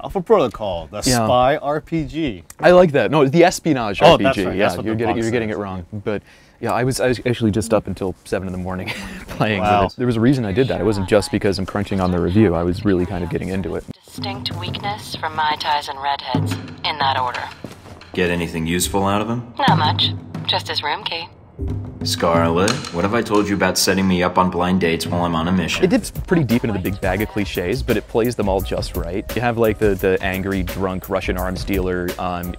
Alpha Protocol, the spy RPG. I like that. No, the espionage RPG. That's right. Yeah, That's you're getting it wrong. But yeah, I was actually just up until 7 in the morning playing with it. There was a reason I did that. It wasn't just because I'm crunching on the review. I was really kind of getting into it. Distinct weakness from Mai Tais and redheads, in that order. Get anything useful out of him? Not much. Just his room key. Scarlet, what have I told you about setting me up on blind dates while I'm on a mission? It dips pretty deep into the big bag of cliches, but it plays them all just right. You have like the angry, drunk Russian arms dealer.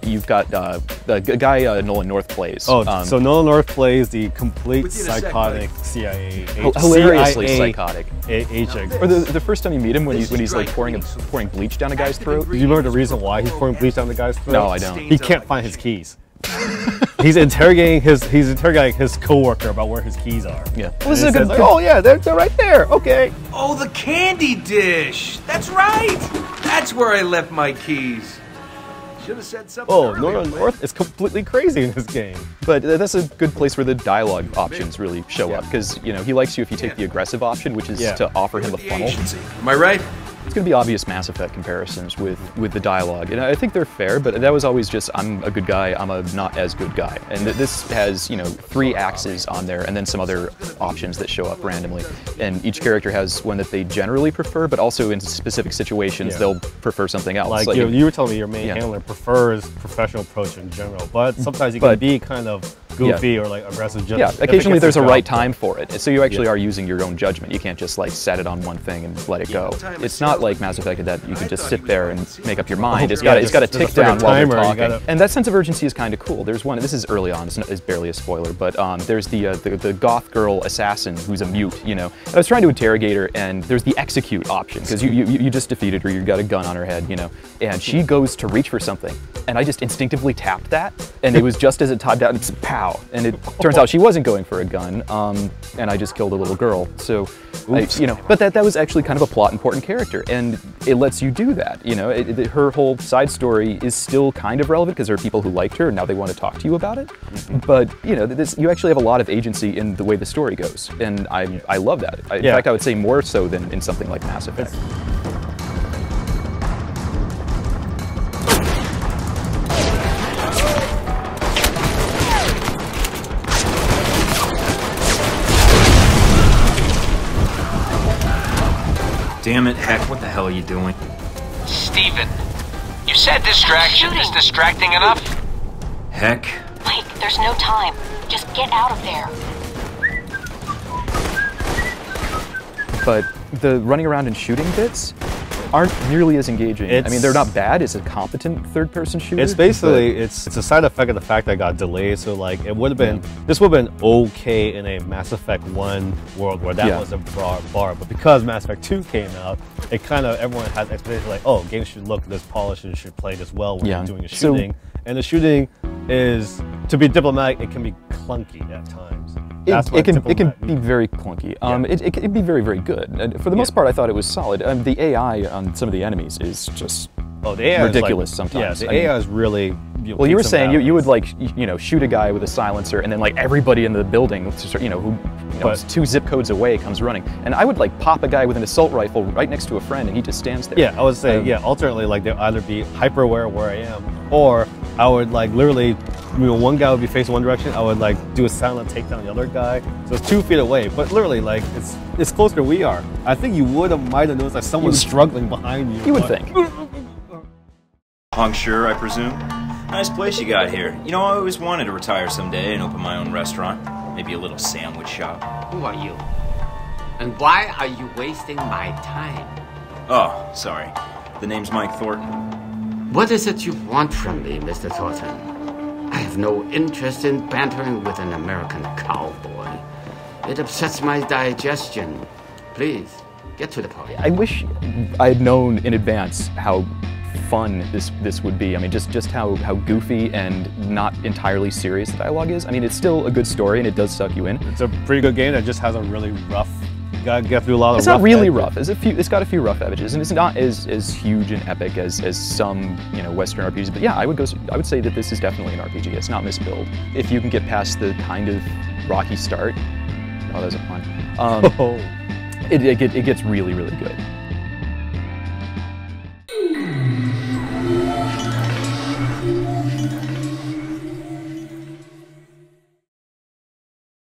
You've got the guy Nolan North plays. Oh, so Nolan North plays the complete psychotic CIA agent. Hilariously psychotic agent. Or the first time you meet him when he's like pouring bleach down a guy's throat. Do you remember the reason why he's pouring bleach down the guy's throat? No, I don't. He can't find his keys. He's interrogating his coworker about where his keys are. Yeah. Well, this is a good. Oh yeah, they're right there. Okay. Oh, the candy dish. That's right. That's where I left my keys. Should have said something. Oh, Nolan North is completely crazy in this game. But that's a good place where the dialogue options really show up, because he likes you if you take the aggressive option, which is to offer him a funnel. Am I right? It's going to be obvious Mass Effect comparisons with the dialogue, and I think they're fair, but that was always just, I'm a good guy, I'm a not as good guy. And this has, 3 axes on there, and then some other options that show up randomly. And each character has one that they generally prefer, but also in specific situations, they'll prefer something else. Like you were telling me your main handler prefers professional approach in general, but sometimes you can be kind of goofy or like aggressive. Occasionally there's a right time for it. So you actually are using your own judgment. You can't just like set it on one thing and let it go. It's not like Mass Effect that you can just sit there and make up your mind. It's got to tick down while we're talking. And that sense of urgency is kind of cool. There's one, this is early on, it's barely a spoiler, but there's the goth girl assassin who's a mute, I was trying to interrogate her, and there's the execute option, because you just defeated her, you got a gun on her head, and she goes to reach for something, and I just instinctively tapped that, and it was just as it timed out, it's pow. And it turns out she wasn't going for a gun, and I just killed a little girl. So, but that was actually kind of a plot important character, and it lets you do that. Her whole side story is still kind of relevant because there are people who liked her and now they want to talk to you about it. But you actually have a lot of agency in the way the story goes, and I love that. In fact, I would say more so than in something like Mass Effect. Damn it, Heck, what the hell are you doing? Steven, you said distraction is distracting enough? Heck. Mike, there's no time. Just get out of there. But the running around and shooting bits aren't nearly as engaging. I mean, they're not bad. It's a competent third-person shooter. It's basically it's a side effect of the fact that it got delayed. So like this would have been okay in a Mass Effect 1 world where that was a broad bar. But because Mass Effect 2 came out, it kind of everyone has expectations like, oh, games should look this polished and should play this well when you're doing a shooting. And the shooting is, to be diplomatic, it can be clunky at times. It can be very clunky. It can be very, very good. For the most part, I thought it was solid. The AI on some of the enemies is just ridiculous sometimes. Yeah, the AI is really. Well, you were saying you would like shoot a guy with a silencer, and then like everybody in the building, who 2 zip codes away comes running, and I would like pop a guy with an assault rifle right next to a friend, and he just stands there. Yeah, I would say alternately, like they'll either be hyper aware of where I am, or I would like literally, one guy would be facing one direction, I would like do a silent takedown the other guy, so it's 2 feet away, but literally like it's closer than we are. I think you might have noticed like someone's struggling behind you. You would think. Puncture, I presume. Nice place you got here. I always wanted to retire someday and open my own restaurant. Maybe a little sandwich shop. Who are you? And why are you wasting my time? Oh, sorry. The name's Mike Thornton. What is it you want from me, Mr. Thornton? I have no interest in bantering with an American cowboy. It upsets my digestion. Please, get to the point. I wish I had known in advance how fun this would be. I mean, just how goofy and not entirely serious the dialogue is. I mean, it's still a good story and it does suck you in. It's a pretty good game that just has a really rough. You gotta get through a lot of. It's not really rough. It's got a few rough edges, and it's not as huge and epic as some Western RPGs. But yeah, I would say that this is definitely an RPG. It's not misbuilt. If you can get past the kind of rocky start, oh, that was a pun. It gets really, really good.